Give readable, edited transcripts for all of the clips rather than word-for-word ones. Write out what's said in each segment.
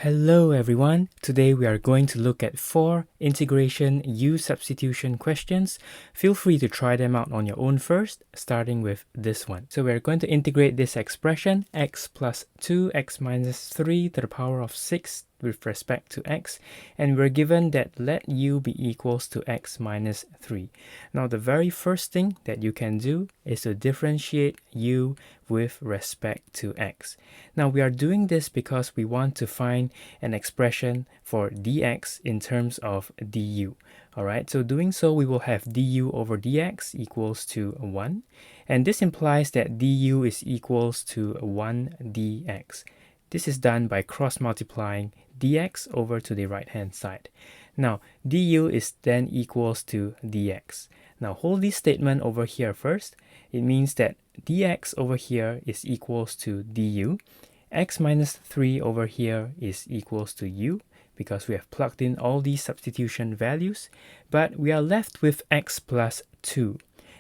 Hello everyone, today we are going to look at 4 integration U-substitution questions. Feel free to try them out on your own first, starting with this one. So we're going to integrate this expression, x plus 2x minus 3 to the power of 6 with respect to x, and we're given that let u be equals to x minus 3. Now the very first thing that you can do is to differentiate u with respect to x. Now we are doing this because we want to find an expression for dx in terms of du. Alright, so doing so we will have du over dx equals to 1, and this implies that du is equals to 1 dx. This is done by cross-multiplying dx over to the right-hand side. Now, du is then equals to dx. Now, hold this statement over here first. It means that dx over here is equals to du. X minus 3 over here is equals to u because we have plugged in all these substitution values, but we are left with x plus 2.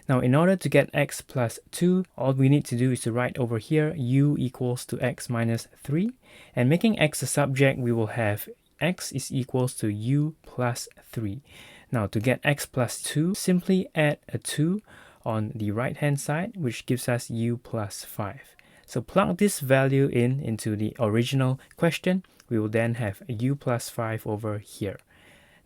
Now, in order to get x plus 2, all we need to do is to write over here u equals to x minus 3. And making x a subject, we will have x is equals to u plus 3. Now, to get x plus 2, simply add a 2 on the right-hand side, which gives us u plus 5. So plug this value into the original question. We will then have u plus 5 over here.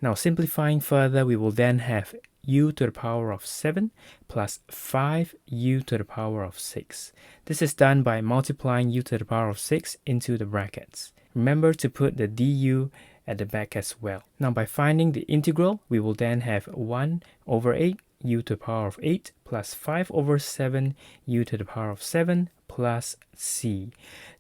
Now, simplifying further, we will then have u to the power of 7 plus 5u to the power of 6. This is done by multiplying u to the power of 6 into the brackets. Remember to put the du at the back as well. Now by finding the integral, we will then have 1 over 8 u to the power of 8 plus 5 over 7 u to the power of 7 plus c.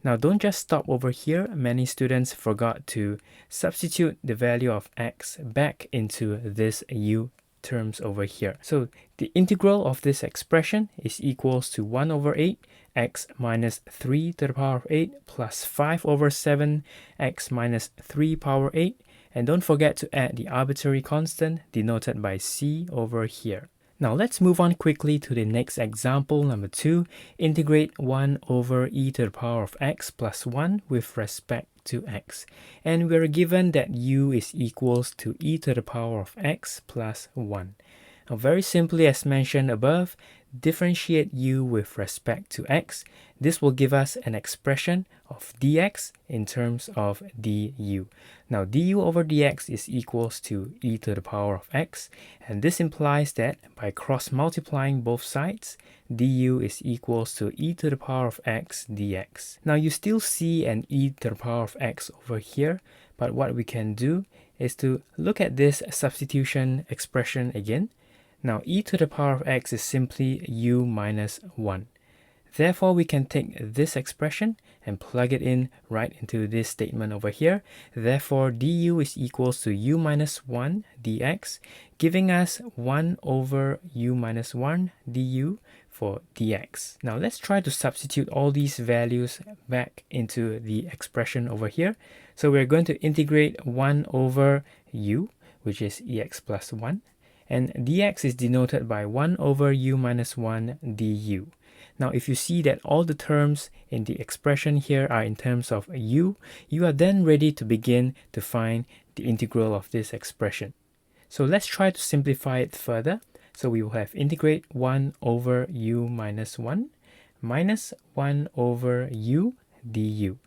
Now don't just stop over here. Many students forgot to substitute the value of x back into this u terms over here. So the integral of this expression is equals to 1 over 8 x minus 3 to the power of 8 plus 5 over 7 x minus 3 power 8, and don't forget to add the arbitrary constant denoted by c over here. Now let's move on quickly to the next example, number 2. Integrate 1 over e to the power of x plus 1 with respect to x. And we're given that u is equals to e to the power of x plus 1. Now very simply, as mentioned above, differentiate u with respect to x. This will give us an expression of dx in terms of du. Now du over dx is equals to e to the power of x, and this implies that by cross-multiplying both sides, du is equals to e to the power of x dx. Now you still see an e to the power of x over here, but what we can do is to look at this substitution expression again. Now e to the power of x is simply u minus 1. Therefore, we can take this expression and plug it in right into this statement over here. Therefore, du is equals to u minus 1 dx, giving us 1 over u minus 1 du for dx. Now let's try to substitute all these values back into the expression over here. So we're going to integrate 1 over u, which is ex plus 1. And dx is denoted by 1 over u minus 1 du. Now, if you see that all the terms in the expression here are in terms of u, you are then ready to begin to find the integral of this expression. So let's try to simplify it further. So we will have integrate 1 over u minus 1 minus 1 over u du.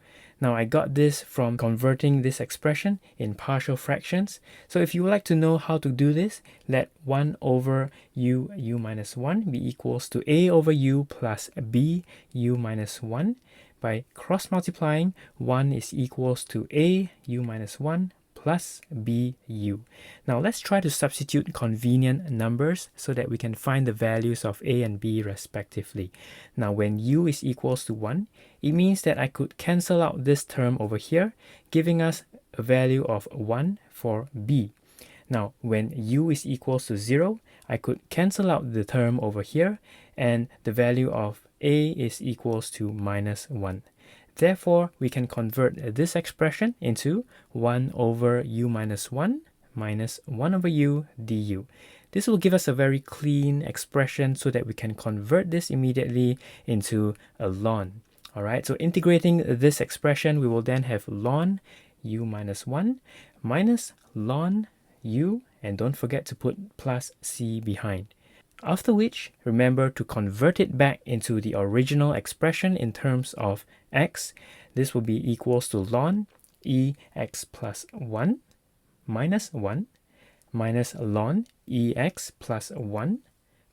Now I got this from converting this expression in partial fractions. So if you would like to know how to do this, let 1 over u minus 1 be equals to a over u plus b u minus 1. By cross-multiplying, 1 is equals to a u minus 1 plus bu. Now let's try to substitute convenient numbers so that we can find the values of a and b respectively. Now when u is equals to 1, it means that I could cancel out this term over here, giving us a value of 1 for b. Now when u is equals to 0, I could cancel out the term over here, and the value of a is equals to minus 1. Therefore, we can convert this expression into 1 over u minus 1 minus 1 over u du. This will give us a very clean expression so that we can convert this immediately into a ln. Alright, so integrating this expression, we will then have ln u minus 1 minus ln u, and don't forget to put plus c behind. After which, remember to convert it back into the original expression in terms of x. This will be equals to ln ex plus 1 minus 1 minus ln ex plus 1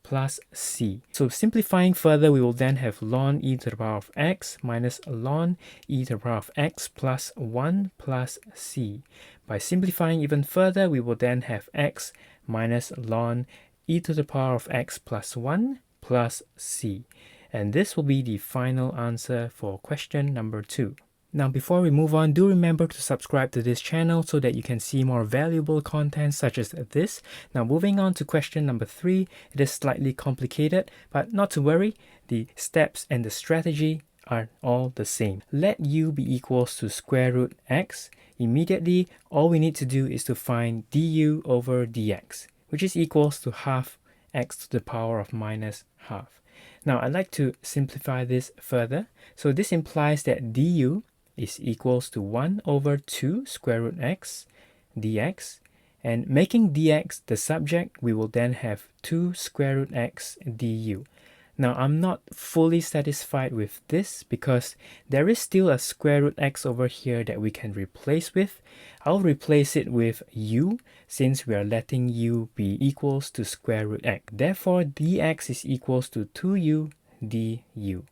plus c. So simplifying further, we will then have ln e to the power of x minus ln e to the power of x plus 1 plus c. By simplifying even further, we will then have x minus ln e to the power of x plus 1 plus c. And this will be the final answer for question number 2. Now, before we move on, do remember to subscribe to this channel so that you can see more valuable content such as this. Now, moving on to question number 3, it is slightly complicated, but not to worry, the steps and the strategy are all the same. Let u be equals to square root x. Immediately, all we need to do is to find du over dx, which is equals to half x to the power of minus half. Now, I'd like to simplify this further. So this implies that du is equals to 1 over 2 square root x dx, and making dx the subject, we will then have 2 square root x du. Now, I'm not fully satisfied with this because there is still a square root x over here that we can replace with. I'll replace it with u since we are letting u be equals to square root x. Therefore, dx is equals to 2u du.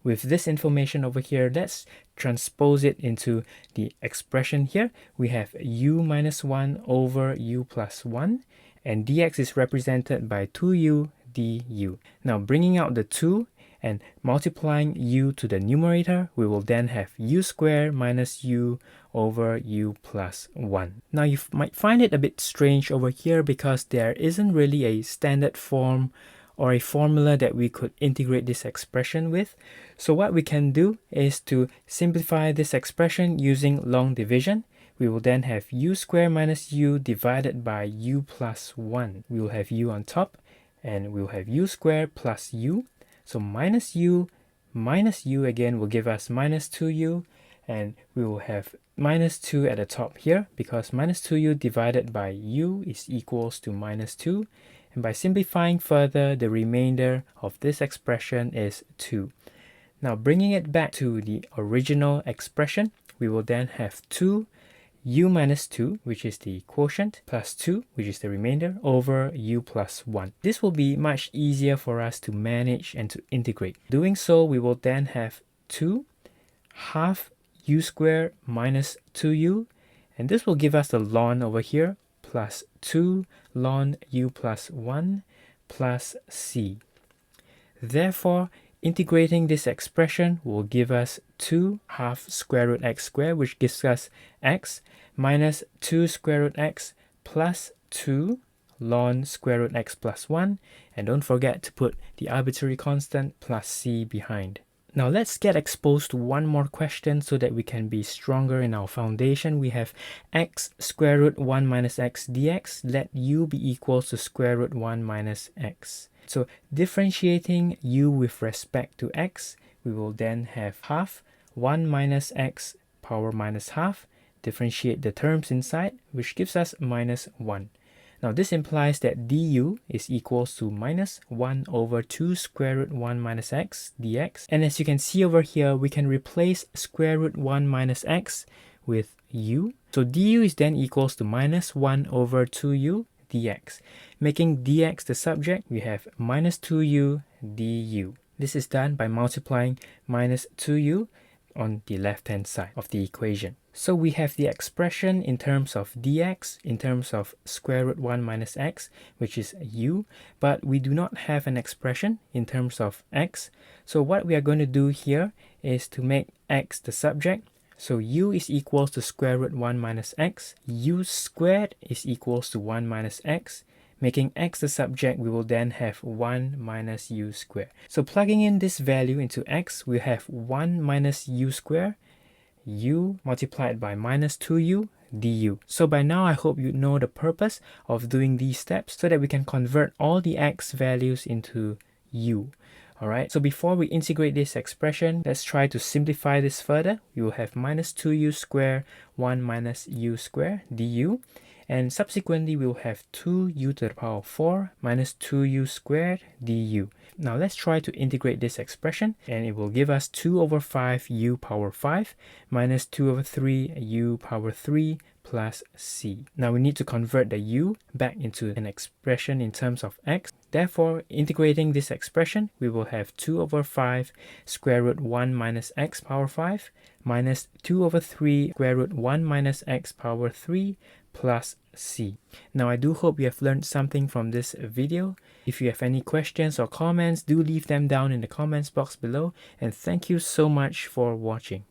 With this information over here, let's transpose it into the expression here. We have u minus 1 over u plus 1, and dx is represented by 2u du. Now, bringing out the 2 and multiplying u to the numerator, we will then have u squared minus u over u plus 1. Now, you might find it a bit strange over here because there isn't really a standard form or a formula that we could integrate this expression with. So what we can do is to simplify this expression using long division. We will then have u squared minus u divided by u plus 1. We will have u on top, and we will have u squared plus u. So minus u again will give us minus 2u, and we will have minus 2 at the top here because minus 2u divided by u is equals to minus 2. And by simplifying further, the remainder of this expression is 2. Now, bringing it back to the original expression, we will then have 2 u minus 2, which is the quotient, plus 2, which is the remainder, over u plus 1. This will be much easier for us to manage and to integrate. Doing so, we will then have 2 half u squared minus 2u, and this will give us the ln over here, plus 2 ln u plus 1 plus c. Therefore, integrating this expression will give us 2 half square root x squared, which gives us x, minus 2 square root x plus 2 ln square root x plus 1, and don't forget to put the arbitrary constant plus c behind. Now let's get exposed to one more question so that we can be stronger in our foundation. We have x square root 1 minus x dx. Let u be equals to square root 1 minus x. So differentiating u with respect to x, we will then have half 1 minus x power minus half. Differentiate the terms inside, which gives us minus 1. Now this implies that du is equals to minus 1 over 2 square root 1 minus x dx. And as you can see over here, we can replace square root 1 minus x with u. So du is then equals to minus 1 over 2u dx. Making dx the subject, we have minus 2u du. This is done by multiplying minus 2u on the left-hand side of the equation. So we have the expression in terms of dx, in terms of square root 1 minus x, which is u, but we do not have an expression in terms of x. So what we are going to do here is to make x the subject. So u is equals to square root 1 minus x. U squared is equals to 1 minus x. Making x the subject, we will then have 1 minus u squared. So plugging in this value into x, we have 1 minus u squared, u multiplied by minus 2u du. So by now, I hope you know the purpose of doing these steps so that we can convert all the x values into u. Alright, so before we integrate this expression, let's try to simplify this further. We will have minus 2u squared 1 minus u squared du. And subsequently, we will have 2u to the power of 4 minus 2u squared du. Now let's try to integrate this expression, and it will give us 2 over 5 u power 5 minus 2 over 3 u power 3 plus c. Now we need to convert the u back into an expression in terms of x. Therefore, integrating this expression, we will have 2 over 5 square root 1 minus x power 5 minus 2 over 3 square root 1 minus x power 3 plus c. Now I do hope you have learned something from this video. If you have any questions or comments, do leave them down in the comments box below, and thank you so much for watching.